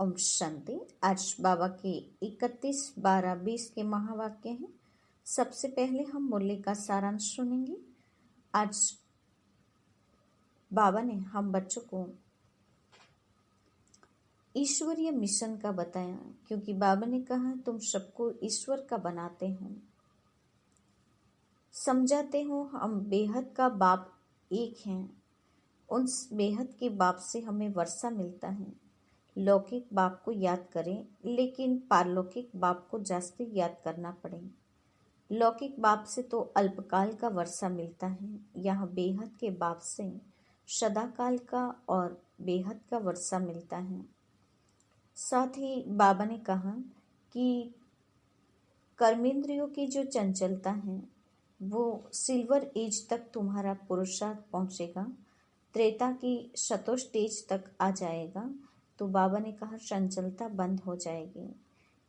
ओम शांति। आज बाबा के 31/12/20 के महावाक्य हैं। सबसे पहले हम मुरली का सारांश सुनेंगे। आज बाबा ने हम बच्चों को ईश्वरीय मिशन का बताया, क्योंकि बाबा ने कहा तुम सबको ईश्वर का बनाते हो, समझाते हो हम बेहद का बाप एक हैं। उन बेहद के बाप से हमें वर्षा मिलता है। लौकिक बाप को याद करें, लेकिन पारलौकिक बाप को जास्ती याद करना पड़े। लौकिक बाप से तो अल्पकाल का वर्षा मिलता है, यहाँ बेहद के बाप से सदाकाल का और बेहद का वर्षा मिलता है। साथ ही बाबा ने कहा कि कर्मेंद्रियों की जो चंचलता है वो सिल्वर एज तक तुम्हारा पुरुषार्थ पहुँचेगा, त्रेता की शतोष्टेज तक आ जाएगा तो बाबा ने कहा चंचलता बंद हो जाएगी।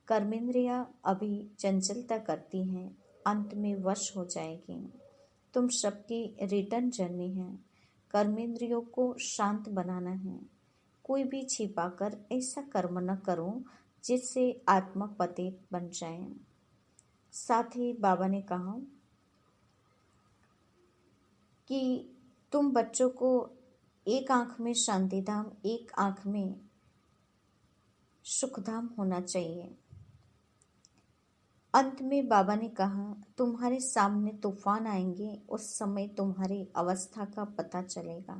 कर्मेंद्रियां अभी चंचलता करती हैं, अंत में वश हो जाएगी। तुम सबकी रिटर्न जर्नी है। कर्मेंद्रियों को शांत बनाना है। कोई भी छिपाकर ऐसा कर्म न करो जिससे आत्मा पतित बन जाए। साथ ही बाबा ने कहा कि तुम बच्चों को एक आंख में शांति धाम, एक आंख में सुखधाम होना चाहिए। अंत में बाबा ने कहा तुम्हारे सामने तूफान आएंगे, उस समय तुम्हारी अवस्था का पता चलेगा।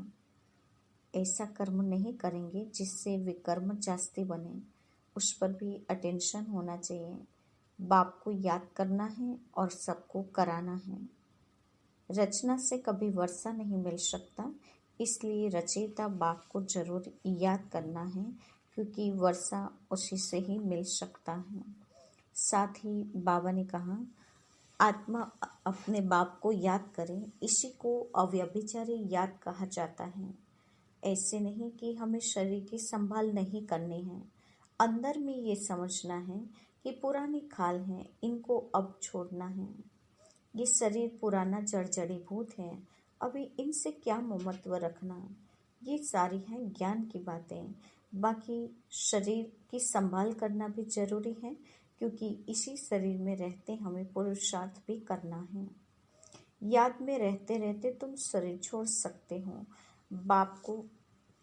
ऐसा कर्म नहीं करेंगे जिससे विकर्म जास्ती बने, उस पर भी अटेंशन होना चाहिए। बाप को याद करना है और सबको कराना है। रचना से कभी वर्षा नहीं मिल सकता, इसलिए रचयिता बाप को जरूर याद करना है, क्योंकि वर्षा उसी से ही मिल सकता है। साथ ही बाबा ने कहा आत्मा अपने बाप को याद करे, इसी को अव्यभिचारी याद कहा जाता है। ऐसे नहीं कि हमें शरीर की संभाल नहीं करनी है, अंदर में ये समझना है कि पुरानी खाल है, इनको अब छोड़ना है। ये शरीर पुराना जड़ जड़ीभूत है, अभी इनसे क्या ममत्व रखना। ये सारी हैं ज्ञान की बातें। बाकी शरीर की संभाल करना भी जरूरी है, क्योंकि इसी शरीर में रहते हमें पुरुषार्थ भी करना है। याद में रहते रहते तुम शरीर छोड़ सकते हो। बाप को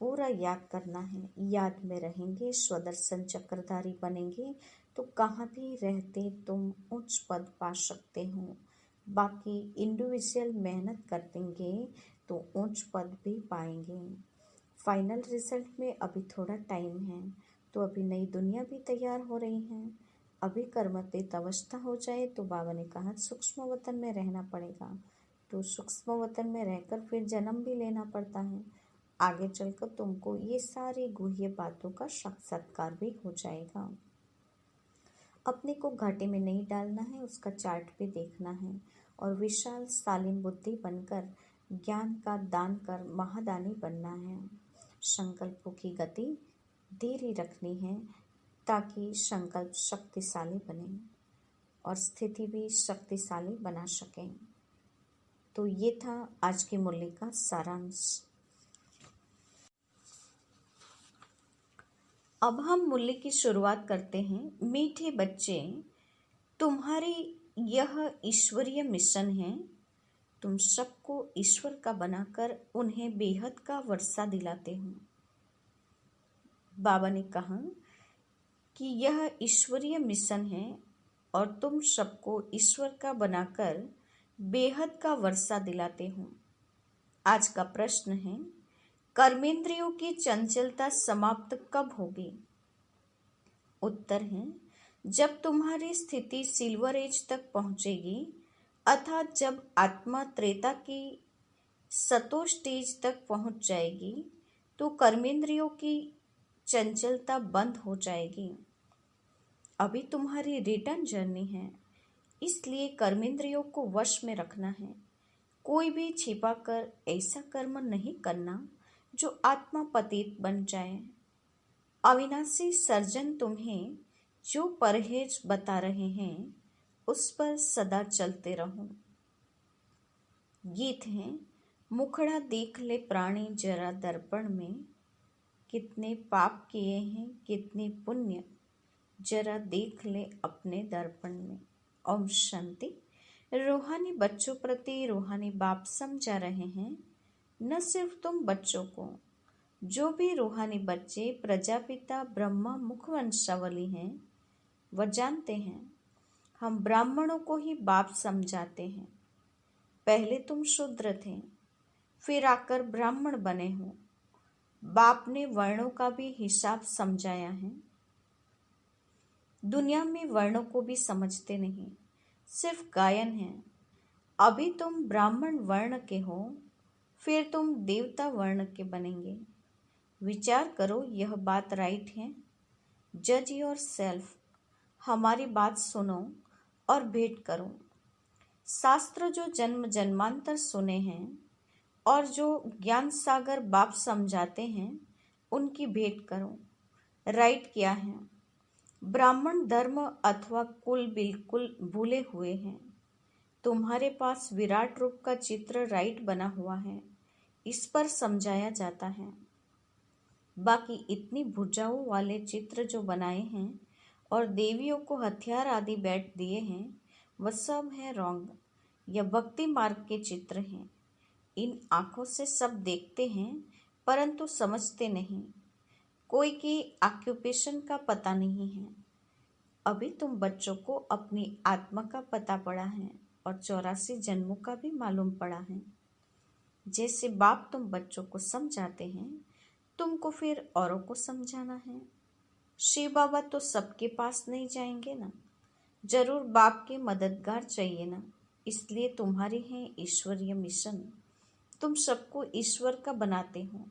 पूरा याद करना है। याद में रहेंगे, स्वदर्शन चक्रधारी बनेंगे तो कहाँ भी रहते तुम उच्च पद पा सकते हो। बाकी इंडिविजुअल मेहनत करेंगे तो उच्च पद भी पाएंगे। फाइनल रिजल्ट में अभी थोड़ा टाइम है, तो अभी नई दुनिया भी तैयार हो रही है। अभी कर्मतीत अवस्था हो जाए तो बाबा ने कहा सूक्ष्म वतन में रहना पड़ेगा, तो सूक्ष्म वतन में रहकर फिर जन्म भी लेना पड़ता है। आगे चलकर तुमको ये सारी गुह्य बातों का साक्षात्कार भी हो जाएगा। अपने को घाटे में नहीं डालना है, उसका चार्ट भी देखना है और विशाल शालीन बुद्धि बनकर ज्ञान का दान कर महादानी बनना है। संकल्पों की गति धीरे रखनी है ताकि संकल्प शक्तिशाली बने और स्थिति भी शक्तिशाली बना सकें। तो ये था आज की मुरली का सारांश। अब हम मुरली की शुरुआत करते हैं। मीठे बच्चे, तुम्हारी यह ईश्वरीय मिशन है। तुम सबको ईश्वर का बनाकर उन्हें बेहद का वर्षा दिलाते हो। बाबा ने कहा कि यह ईश्वरीय मिशन है और तुम सबको ईश्वर का बनाकर बेहद का वर्षा दिलाते हो। आज का प्रश्न है, कर्मेंद्रियों की चंचलता समाप्त कब होगी? उत्तर है, जब तुम्हारी स्थिति सिल्वर एज तक पहुंचेगी, अर्थात जब आत्मा त्रेता की सतोष्टेज तक पहुंच जाएगी तो कर्मेंद्रियों की चंचलता बंद हो जाएगी। अभी तुम्हारी रिटर्न जर्नी है, इसलिए कर्मेंद्रियों को वश में रखना है। कोई भी छिपाकर ऐसा कर्म नहीं करना जो आत्मा पतित बन जाए। अविनाशी सर्जन तुम्हें जो परहेज बता रहे हैं उस पर सदा चलते रहो। गीत है, मुखड़ा देख ले प्राणी जरा दर्पण में, कितने पाप किए हैं, कितने पुण्य, जरा देख ले अपने दर्पण में। ओम शांति। रूहानी बच्चों प्रति रूहानी बाप समझा रहे हैं, न सिर्फ तुम बच्चों को, जो भी रूहानी बच्चे प्रजापिता ब्रह्मा मुखवंशावली हैं, वह जानते हैं हम ब्राह्मणों को ही बाप समझाते हैं। पहले तुम शूद्र थे, फिर आकर ब्राह्मण बने हो। बाप ने वर्णों का भी हिसाब समझाया है। दुनिया में वर्णों को भी समझते नहीं, सिर्फ गायन है। अभी तुम ब्राह्मण वर्ण के हो, फिर तुम देवता वर्ण के बनेंगे। विचार करो, यह बात राइट है? जज योर सेल्फ। हमारी बात सुनो और भेंट करो। शास्त्र जो जन्म जन्मांतर सुने हैं और जो ज्ञान सागर बाप समझाते हैं, उनकी भेंट करो। राइट क्या है? ब्राह्मण धर्म अथवा कुल बिल्कुल भूले हुए हैं। तुम्हारे पास विराट रूप का चित्र राइट बना हुआ है, इस पर समझाया जाता है। बाकी इतनी भुजाओं वाले चित्र जो बनाए हैं और देवियों को हथियार आदि बैठ दिए हैं, वह सब है रॉन्ग। यह भक्ति मार्ग के चित्र हैं। इन आंखों से सब देखते हैं परंतु समझते नहीं। कोई की ऑक्यूपेशन का पता नहीं है। अभी तुम बच्चों को अपनी आत्मा का पता पड़ा है और 84 जन्मों का भी मालूम पड़ा है। जैसे बाप तुम बच्चों को समझाते हैं, तुमको फिर औरों को समझाना है। शिव बाबा तो सबके पास नहीं जाएंगे ना, जरूर बाप के मददगार चाहिए ना। इसलिए तुम्हारी है ईश्वरीय मिशन। तुम सबको ईश्वर का बनाते हो,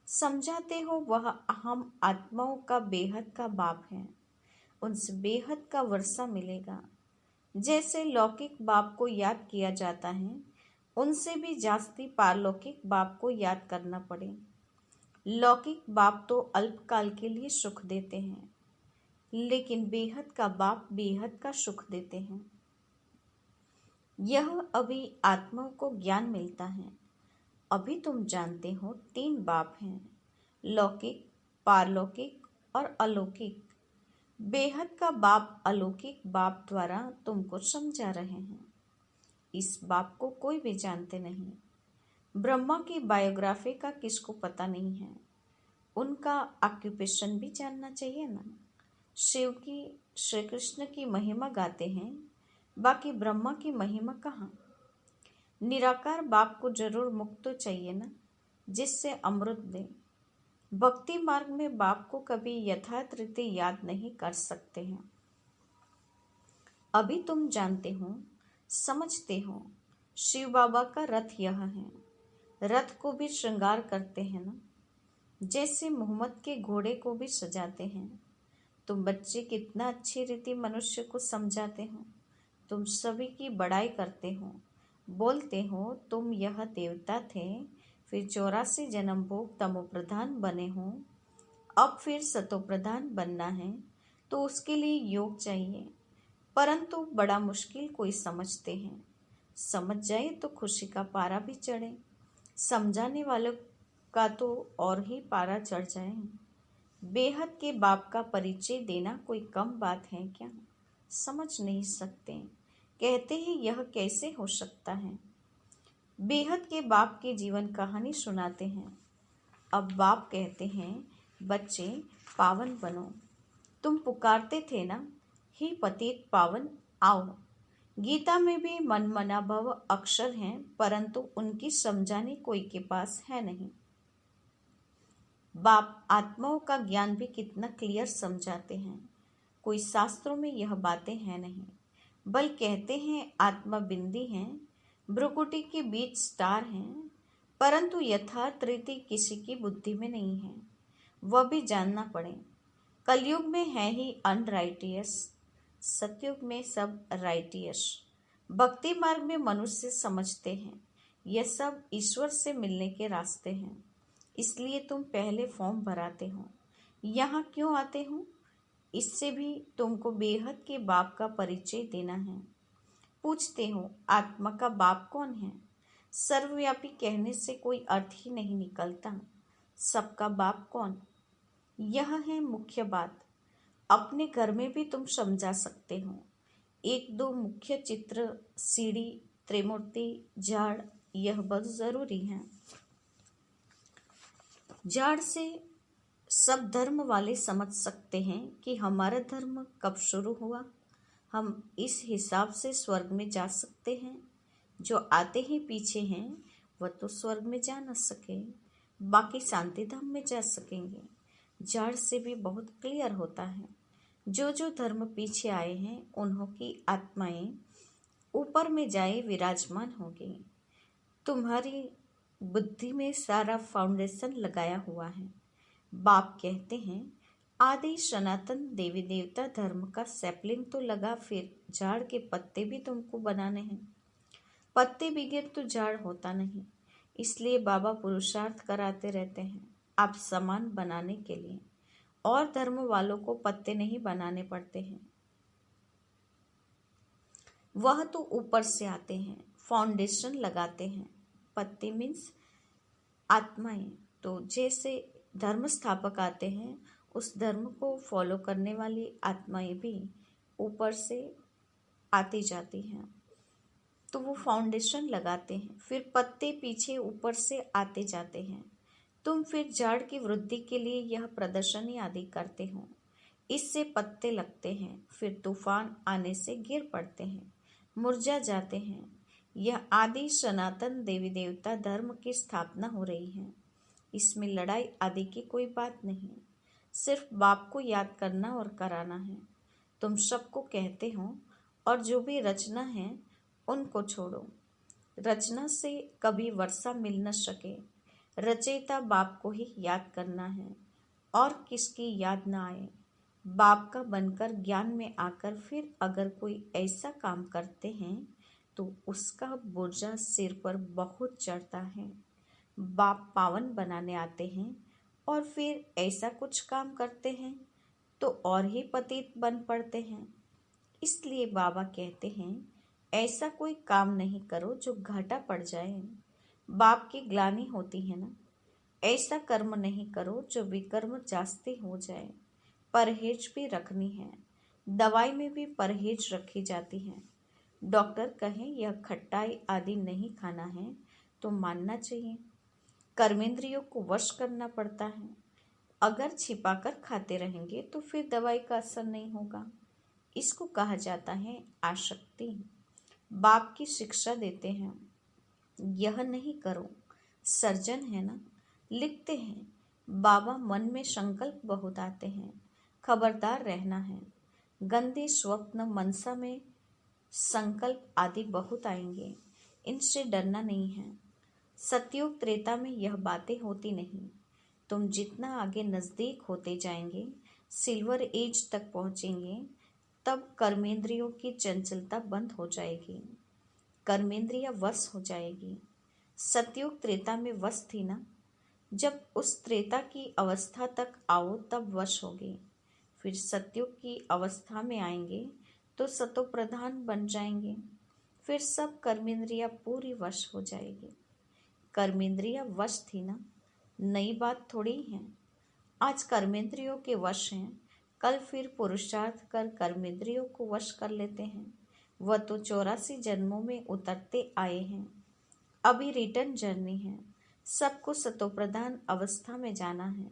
समझाते हो। वह हम आत्माओं का बेहद का बाप है। उनसे बेहद का वर्षा मिलेगा। जैसे लौकिक बाप को याद किया जाता है, उनसे भी जास्ती पारलौकिक बाप को याद करना पड़े। लौकिक बाप तो अल्पकाल के लिए सुख देते हैं, लेकिन बेहद का बाप बेहद का सुख देते हैं। यह अभी आत्माओं को ज्ञान मिलता है। अभी तुम जानते हो 3 बाप हैं, लौकिक, पारलौकिक और अलौकिक। बेहद का बाप अलौकिक बाप द्वारा तुमको समझा रहे हैं। इस बाप को कोई भी जानते नहीं। ब्रह्मा की बायोग्राफी का किसको पता नहीं है? उनका ऑक्यूपेशन भी जानना चाहिए ना। शिव की, श्री कृष्ण की महिमा गाते हैं, बाकी ब्रह्मा की महिमा कहाँ? निराकार बाप को जरूर मुक्त तो चाहिए ना, जिससे अमृत दे। भक्ति मार्ग में बाप को कभी यथार्थ रीति याद नहीं कर सकते हैं। अभी तुम जानते हो, समझते हो, शिव बाबा का रथ यह है। रथ को भी श्रृंगार करते हैं ना, जैसे मोहम्मद के घोड़े को भी सजाते हैं। तुम बच्चे कितना अच्छी रीति मनुष्य को समझाते हो। तुम सभी की बड़ाई करते हो, बोलते हो तुम यह देवता थे, फिर 84 जन्म भोग तमोप्रधान बने हो, अब फिर सतोप्रधान बनना है, तो उसके लिए योग चाहिए। परंतु बड़ा मुश्किल कोई समझते हैं। समझ जाए तो खुशी का पारा भी चढ़े, समझाने वालों का तो और ही पारा चढ़ जाए। बेहद के बाप का परिचय देना कोई कम बात है क्या? समझ नहीं सकते, कहते हैं यह कैसे हो सकता है। बेहद के बाप की जीवन कहानी सुनाते हैं। अब बाप कहते हैं, बच्चे पावन बनो। तुम पुकारते थे ना, ही पतित पावन आओ। गीता में भी मन मना भव अक्षर हैं, परंतु उनकी समझाने कोई के पास है नहीं। बाप आत्माओं का ज्ञान भी कितना क्लियर समझाते हैं। कोई शास्त्रों में यह बातें हैं नहीं, बल कहते हैं आत्मा बिंदी हैं, भ्रुकुटी के बीच स्टार हैं, परंतु यथार्थ रीति किसी की बुद्धि में नहीं है। वह भी जानना पड़े। कलयुग में है ही अनराइटियस, सतयुग में सब राइटियस। भक्ति मार्ग में मनुष्य समझते हैं यह सब ईश्वर से मिलने के रास्ते हैं। इसलिए तुम पहले फॉर्म भराते हो, यहाँ क्यों आते हो? इससे भी तुमको बेहद के बाप का परिचय देना है। पूछते हो आत्मा का बाप कौन है? सर्वव्यापी कहने से कोई अर्थ ही नहीं निकलता। सबका बाप कौन? यह है मुख्य बात। अपने घर में भी तुम समझा सकते हो। एक दो मुख्य चित्र, सीढ़ी, त्रिमूर्ति, झाड़, यह बहुत जरूरी है। झाड़ से सब धर्म वाले समझ सकते हैं कि हमारा धर्म कब शुरू हुआ। हम इस हिसाब से स्वर्ग में जा सकते हैं। जो आते ही पीछे हैं वह तो स्वर्ग में जा न सके, बाकी शांति धाम में जा सकेंगे। झाड़ से भी बहुत क्लियर होता है। जो जो धर्म पीछे आए हैं उन्हों की आत्माएं ऊपर में जाए विराजमान होगी। तुम्हारी बुद्धि में सारा फाउंडेशन लगाया हुआ है। बाप कहते हैं आदि सनातन देवी देवता धर्म का सैपलिंग तो लगा, फिर झाड़ के पत्ते भी तुमको बनाने हैं। पत्ते बगैर तो झाड़ होता नहीं, इसलिए बाबा पुरुषार्थ कराते रहते हैं आप सामान बनाने के लिए। और धर्म वालों को पत्ते नहीं बनाने पड़ते हैं, वह तो ऊपर से आते हैं, फाउंडेशन लगाते हैं। पत्ते मीन्स आत्माएं। तो जैसे धर्म स्थापक आते हैं, उस धर्म को फॉलो करने वाली आत्माएं भी ऊपर से आती जाती हैं, तो वो फाउंडेशन लगाते हैं। फिर पत्ते पीछे ऊपर से आते जाते हैं। तुम फिर झाड़ की वृद्धि के लिए यह प्रदर्शनी आदि करते हो, इससे पत्ते लगते हैं, फिर तूफान आने से गिर पड़ते हैं, मुरझा जाते हैं। यह आदि सनातन देवी देवता धर्म की स्थापना हो रही है। इसमें लड़ाई आदि की कोई बात नहीं, सिर्फ बाप को याद करना और कराना है। तुम सबको कहते हो, और जो भी रचना है उनको छोड़ो। रचना से कभी वर्षा मिल न सके, रचयिता बाप को ही याद करना है और किसकी याद न आए। बाप का बनकर ज्ञान में आकर फिर अगर कोई ऐसा काम करते हैं तो उसका बोझा सिर पर बहुत चढ़ता है। बाप पावन बनाने आते हैं और फिर ऐसा कुछ काम करते हैं तो और ही पतित बन पड़ते हैं। इसलिए बाबा कहते हैं ऐसा कोई काम नहीं करो जो घाटा पड़ जाए। बाप की ग्लानि होती है ना। ऐसा कर्म नहीं करो जो विकर्म जास्ती हो जाए। परहेज भी रखनी है, दवाई में भी परहेज रखी जाती है। डॉक्टर कहें यह खट्टाई आदि नहीं खाना है तो मानना चाहिए। कर्मेंद्रियों को वश करना पड़ता है। अगर छिपाकर खाते रहेंगे तो फिर दवाई का असर नहीं होगा। इसको कहा जाता है आसक्ति। बाप की शिक्षा देते हैं, यह नहीं करो। सर्जन है ना, लिखते हैं बाबा मन में संकल्प बहुत आते हैं, खबरदार रहना है। गंदे स्वप्न मनसा में संकल्प आदि बहुत आएंगे, इनसे डरना नहीं है। सतयुग त्रेता में यह बातें होती नहीं। तुम जितना आगे नजदीक होते जाएंगे, सिल्वर एज तक पहुंचेंगे, तब कर्मेंद्रियों की चंचलता बंद हो जाएगी, कर्मेंद्रिया वश हो जाएगी। सतयुग त्रेता में वश थी ना, जब उस त्रेता की अवस्था तक आओ तब वश होगी। फिर सतयुग की अवस्था में आएंगे तो सतो प्रधान बन जाएंगे, फिर सब कर्मेंद्रिया पूरी वश हो जाएगी। कर्मेंद्रिया वश थी ना, नई बात थोड़ी है। आज कर्मेंद्रियों के वश हैं, कल फिर पुरुषार्थ कर कर्मेंद्रियों को वश कर लेते हैं। वह तो 84 जन्मों में उतरते आए हैं, अभी रिटर्न जर्नी है। सबको सतोप्रधान अवस्था में जाना है।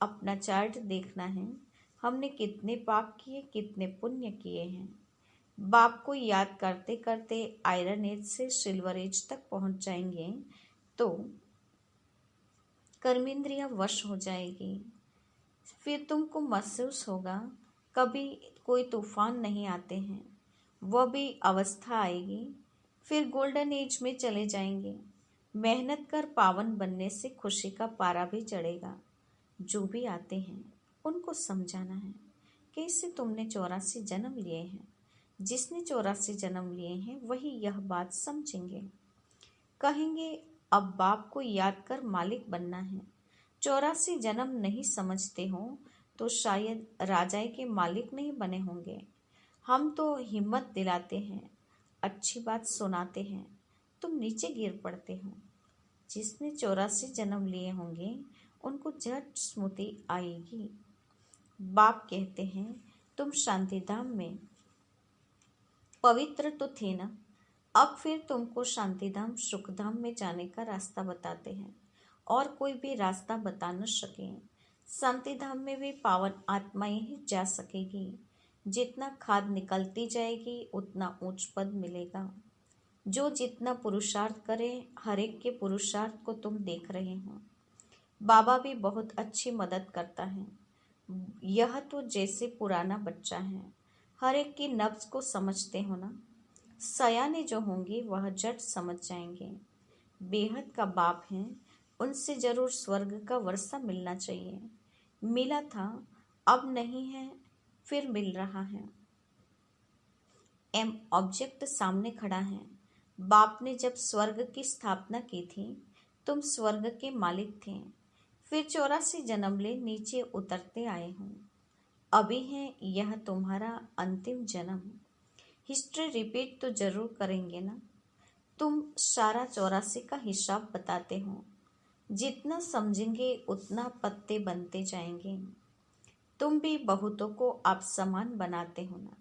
अपना चार्ट देखना है, हमने कितने पाप किए, कितने पुण्य किए हैं। बाप को याद करते करते आयरन एज से सिल्वर एज तक पहुंच जाएंगे तो कर्मेंद्रिया वश हो जाएगी। फिर तुमको महसूस होगा कभी कोई तूफान नहीं आते हैं, वह भी अवस्था आएगी। फिर गोल्डन एज में चले जाएंगे। मेहनत कर पावन बनने से खुशी का पारा भी चढ़ेगा। जो भी आते हैं उनको समझाना है कि इससे तुमने 84 जन्म लिए हैं। जिसने 84 जन्म लिए हैं वही यह बात समझेंगे। कहेंगे अब बाप को याद कर मालिक बनना है। 84 जन्म नहीं समझते हो तो शायद राजाए के मालिक नहीं बने होंगे। हम तो हिम्मत दिलाते हैं, अच्छी बात सुनाते हैं, तुम नीचे गिर पड़ते हो। जिसने 84 जन्म लिए होंगे उनको झट स्मृति आएगी। बाप कहते हैं तुम शांतिधाम में पवित्र तो थे ना, अब फिर तुमको शांतिधाम सुखधाम में जाने का रास्ता बताते हैं और कोई भी रास्ता बता न सके। शांतिधाम में भी पावन आत्माएं ही जा सकेगी। जितना खाद निकलती जाएगी उतना ऊंच पद मिलेगा। जो जितना पुरुषार्थ करे, हर एक के पुरुषार्थ को तुम देख रहे हो। बाबा भी बहुत अच्छी मदद करता है। यह तो जैसे पुराना बच्चा है, हर एक की नब्ज को समझते हो ना। सयाने जो होंगे वह झट समझ जाएंगे। बेहद का बाप है, उनसे जरूर स्वर्ग का वर्षा मिलना चाहिए। मिला था, अब नहीं है, फिर मिल रहा है। एम ऑब्जेक्ट सामने खड़ा है। बाप ने जब स्वर्ग की स्थापना की थी, तुम स्वर्ग के मालिक थे। फिर 84 जन्म ले नीचे उतरते आए हो। अभी है यह तुम्हारा अंतिम जन्म। हिस्ट्री रिपीट तो जरूर करेंगे ना। तुम सारा 84 का हिसाब बताते हो। जितना समझेंगे उतना पत्ते बनते जाएंगे। तुम भी बहुतों को आप समान बनाते हो ना।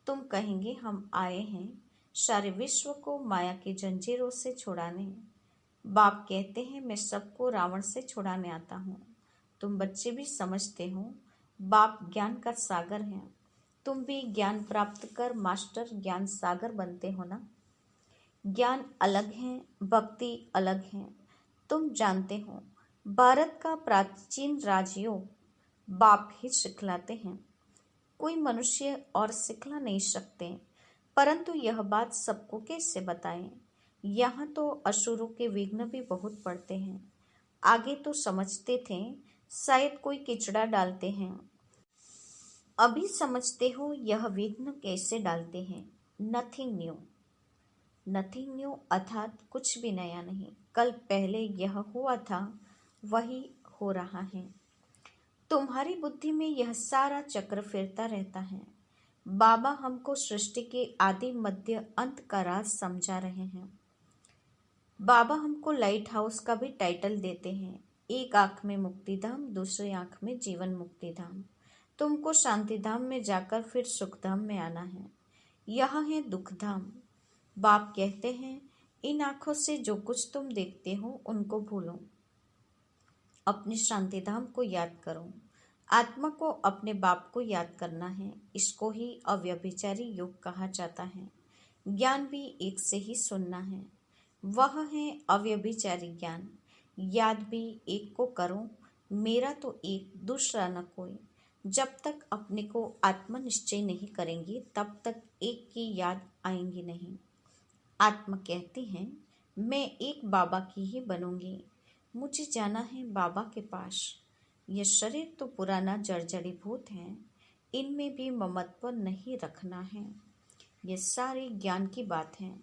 तुम कहेंगे हम आए हैं सारे विश्व को माया की जंजीरों से छुड़ाने। बाप कहते हैं मैं सबको रावण से छुड़ाने आता हूँ। तुम बच्चे भी समझते हो बाप ज्ञान का सागर है। तुम भी ज्ञान प्राप्त कर मास्टर ज्ञान सागर बनते हो ना। ज्ञान अलग है, भक्ति अलग है। तुम जानते हो भारत का प्राचीन राजयोग बाप ही सिखलाते हैं। कोई मनुष्य और सिखला नहीं सकते। परंतु यह बात सबको कैसे बताएं। यहाँ तो असुरों के विघ्न भी बहुत पड़ते हैं। आगे तो समझते थे शायद कोई किचड़ा डालते हैं। अभी समझते हो यह विघ्न कैसे डालते हैं। Nothing new. नथिंग न्यू अर्थात कुछ भी नया नहीं। कल पहले यह हुआ था वही हो रहा है। तुम्हारी बुद्धि में यह सारा चक्र फिरता रहता है। बाबा हमको सृष्टि के आदि मध्य अंत का राज समझा रहे हैं। बाबा हमको लाइट हाउस का भी टाइटल देते हैं। एक आंख में मुक्तिधाम, दूसरी आंख में जीवन मुक्तिधाम। तुमको शांतिधाम में जाकर फिर सुखधाम में आना है। यह है दुखधाम। बाप कहते हैं इन आंखों से जो कुछ तुम देखते हो उनको भूलो, अपने शांतिधाम को याद करो। आत्मा को अपने बाप को याद करना है। इसको ही अव्यभिचारी योग कहा जाता है। ज्ञान भी एक से ही सुनना है, वह है अव्यभिचारी ज्ञान। याद भी एक को करो, मेरा तो एक, दूसरा न कोई। जब तक अपने को आत्मा निश्चय नहीं करेंगी तब तक एक की याद आएंगी नहीं। आत्मा कहती है मैं एक बाबा की ही बनूंगी। मुझे जाना है बाबा के पास। यह शरीर तो पुराना जर्जरीभूत है, इनमें भी ममत्व नहीं रखना है। यह सारी ज्ञान की बात है।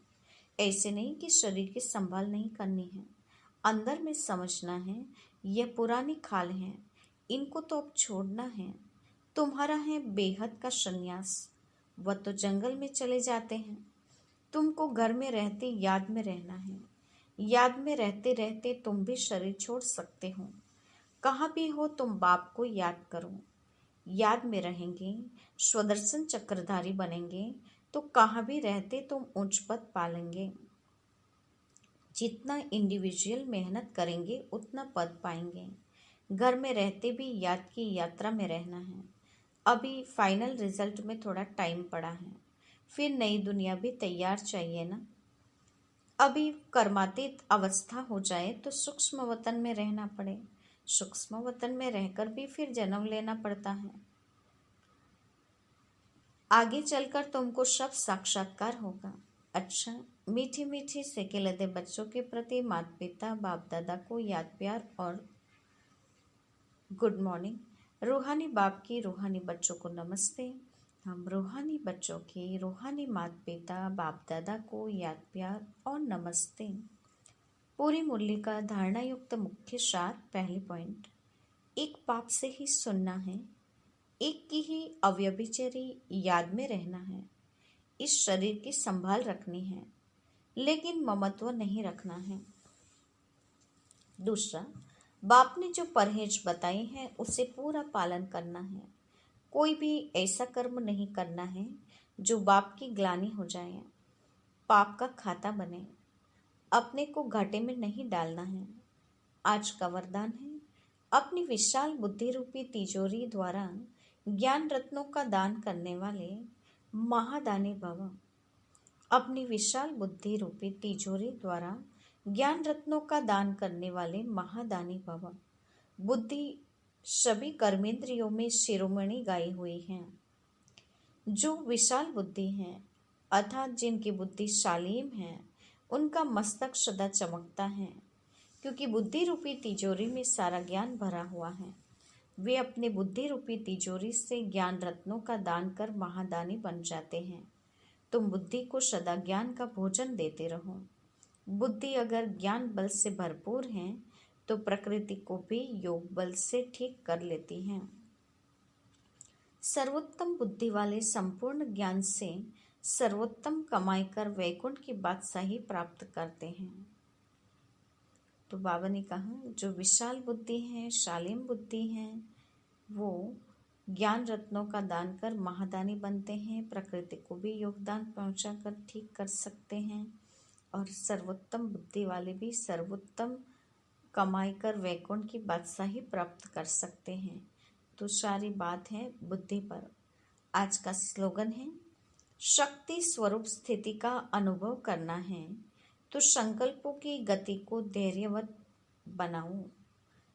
ऐसे नहीं कि शरीर की संभाल नहीं करनी है। अंदर में समझना है यह पुरानी खाल है, इनको तो अब छोड़ना है। तुम्हारा है बेहद का संन्यास। वह तो जंगल में चले जाते हैं। तुमको घर में रहते याद में रहना है। याद में रहते रहते तुम भी शरीर छोड़ सकते हो। कहाँ भी हो तुम बाप को याद करो। याद में रहेंगे, स्वदर्शन चक्रधारी बनेंगे तो कहाँ भी रहते तुम उच्च पद पालेंगे। जितना इंडिविजुअल मेहनत करेंगे उतना पद पाएंगे। घर में रहते भी याद की यात्रा में रहना है। अभी फाइनल रिजल्ट में थोड़ा टाइम पड़ा है, फिर नई दुनिया भी तैयार चाहिए ना। अभी कर्मातीत अवस्था हो जाए तो सूक्ष्म वतन में रहना पड़े। सूक्ष्म वतन में रहकर भी फिर जन्म लेना पड़ता है। आगे चलकर तुमको सब साक्षात्कार होगा। अच्छा, मीठी मीठी सेकेलदे बच्चों के प्रति माता पिता बाप दादा को याद प्यार और गुड मॉर्निंग। रूहानी बाप की रूहानी बच्चों को नमस्ते। हम रूहानी बच्चों के रूहानी माता पिता बाप दादा को याद प्यार और नमस्ते। पूरी मुरली का धारणा युक्त मुख्य सार। पहली पॉइंट, एक बाप से ही सुनना है, एक की ही अव्यभिचारी याद में रहना है। इस शरीर की संभाल रखनी है लेकिन ममत्व नहीं रखना है। दूसरा, बाप ने जो परहेज बताए हैं उसे पूरा पालन करना है। कोई भी ऐसा कर्म नहीं करना है जो बाप की ग्लानि हो जाए, पाप का खाता बने। अपने को घाटे में नहीं डालना है। आज का वरदान है, अपनी विशाल बुद्धि रूपी तिजोरी द्वारा ज्ञान रत्नों का दान करने वाले महादानी भव। अपनी विशाल बुद्धि रूपी तिजोरी द्वारा ज्ञान रत्नों का दान करने वाले महादानी भव। बुद्धि सभी कर्मेंद्रियों में शिरोमणि गाई हुई है। जो विशाल बुद्धि है अर्थात जिनकी बुद्धि शालीम है, उनका मस्तक सदा चमकता है, क्योंकि बुद्धि रूपी तिजोरी में सारा ज्ञान भरा हुआ है। वे अपने बुद्धि रूपी तिजोरी से ज्ञान रत्नों का दान कर महादानी बन जाते हैं। तुम बुद्धि को सदा ज्ञान का भोजन देते रहो। बुद्धि अगर ज्ञान बल से भरपूर है तो प्रकृति को भी योग बल से ठीक कर लेती है। सर्वोत्तम बुद्धि वाले संपूर्ण ज्ञान से सर्वोत्तम कमाई कर वैकुंठ की बादशाही प्राप्त करते हैं। तो बाबा ने कहा, जो विशाल बुद्धि है, शालीम बुद्धि है, वो ज्ञान रत्नों का दान कर महादानी बनते हैं, प्रकृति को भी योगदान पहुंचाकर ठीक कर सकते हैं, और सर्वोत्तम बुद्धि वाले भी सर्वोत्तम कमाई कर वैकुंठ की बादशाही प्राप्त कर सकते हैं। तो सारी बात है बुद्धि पर। आज का स्लोगन है, शक्ति स्वरूप स्थिति का अनुभव करना है तो संकल्पों की गति को धैर्यवत बनाओ।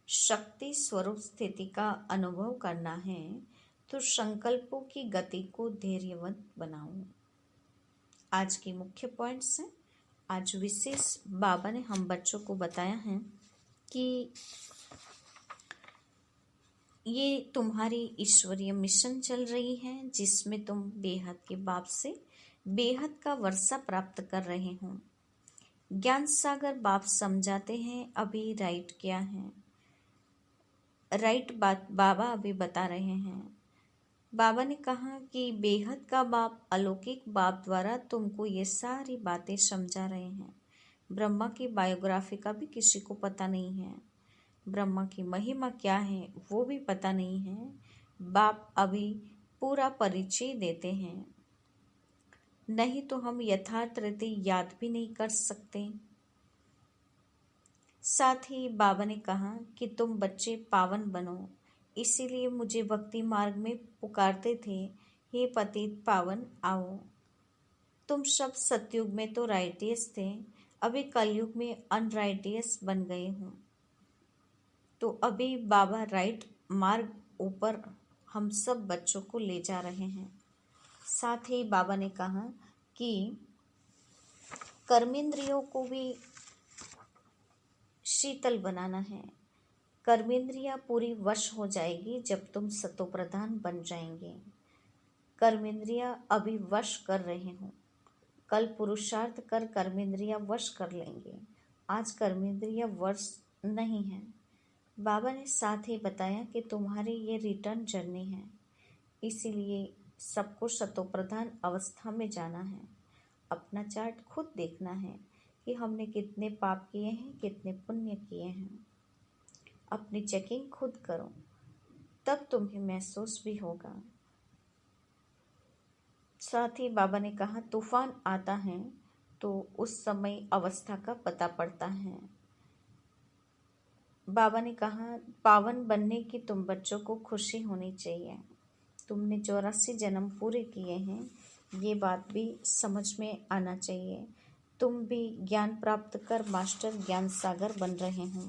शक्ति स्वरूप स्थिति का अनुभव करना है तो संकल्पों की गति को धैर्यवत बनाओ। आज की मुख्य पॉइंट्स हैं। आज विशेष बाबा ने हम बच्चों को बताया है कि ये तुम्हारी ईश्वरीय मिशन चल रही है, जिसमें तुम बेहद के बाप से बेहद का वर्षा प्राप्त कर रहे हो। ज्ञान सागर बाप समझाते हैं अभी राइट क्या है, राइट बात बाबा अभी बता रहे हैं। बाबा ने कहा कि बेहद का बाप अलौकिक बाप द्वारा तुमको ये सारी बातें समझा रहे हैं। ब्रह्मा की बायोग्राफी का भी किसी को पता नहीं है, ब्रह्मा की महिमा क्या है वो भी पता नहीं है। बाप अभी पूरा परिचय देते हैं, नहीं तो हम यथार्थ रीति याद भी नहीं कर सकते। साथ ही बाबा ने कहा कि तुम बच्चे पावन बनो, इसीलिए मुझे भक्ति मार्ग में पुकारते थे, हे पतित पावन आओ। तुम सब सतयुग में तो राइटियस थे, अभी कलयुग में अनराइटियस बन गए हो। तो अभी बाबा राइट मार्ग ऊपर हम सब बच्चों को ले जा रहे हैं। साथ ही बाबा ने कहा कि कर्मेंद्रियों को भी शीतल बनाना है। कर्मेंद्रियां पूरी वश हो जाएगी जब तुम सतोप्रधान बन जाएंगे। कर्मेंद्रियां अभी वश कर रहे हो, कल पुरुषार्थ कर कर्मेंद्रियां वश कर लेंगे। आज कर्मेंद्रियां वश नहीं है। बाबा ने साथ ही बताया कि तुम्हारी ये रिटर्न जर्नी है, इसीलिए सबको सतोप्रधान अवस्था में जाना है। अपना चार्ट खुद देखना है कि हमने कितने पाप किए हैं, कितने पुण्य किए हैं। अपनी चेकिंग खुद करो, तब तुम्हें महसूस भी होगा। साथ ही बाबा ने कहा, तूफान आता है तो उस समय अवस्था का पता पड़ता है। बाबा ने कहा, पावन बनने की तुम बच्चों को खुशी होनी चाहिए। तुमने 84 जन्म पूरे किए हैं, ये बात भी समझ में आना चाहिए। तुम भी ज्ञान प्राप्त कर मास्टर ज्ञान सागर बन रहे हो।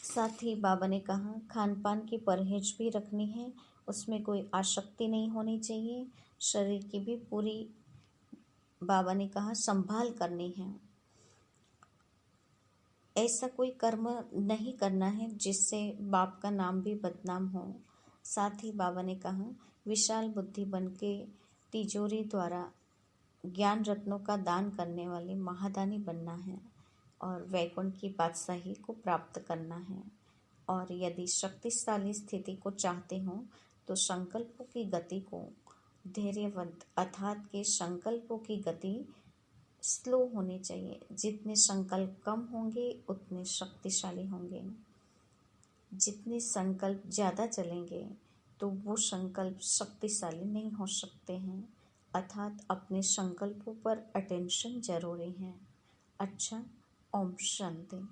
साथ ही बाबा ने कहा, खान पान की परहेज भी रखनी है, उसमें कोई आसक्ति नहीं होनी चाहिए। शरीर की भी पूरी बाबा ने कहा संभाल करनी है। ऐसा कोई कर्म नहीं करना है जिससे बाप का नाम भी बदनाम हो। साथ ही बाबा ने कहा, विशाल बुद्धि बन के तिजोरी द्वारा ज्ञान रत्नों का दान करने वाले महादानी बनना है और वैकुंठ की बादशाही को प्राप्त करना है। और यदि शक्तिशाली स्थिति को चाहते हो तो संकल्पों की गति को धैर्यवंत अर्थात के संकल्पों की गति स्लो होने चाहिए। जितने संकल्प कम होंगे उतने शक्तिशाली होंगे। जितने संकल्प ज़्यादा चलेंगे तो वो संकल्प शक्तिशाली नहीं हो सकते हैं। अर्थात अपने संकल्पों पर अटेंशन जरूरी है। अच्छा, ओम शांति।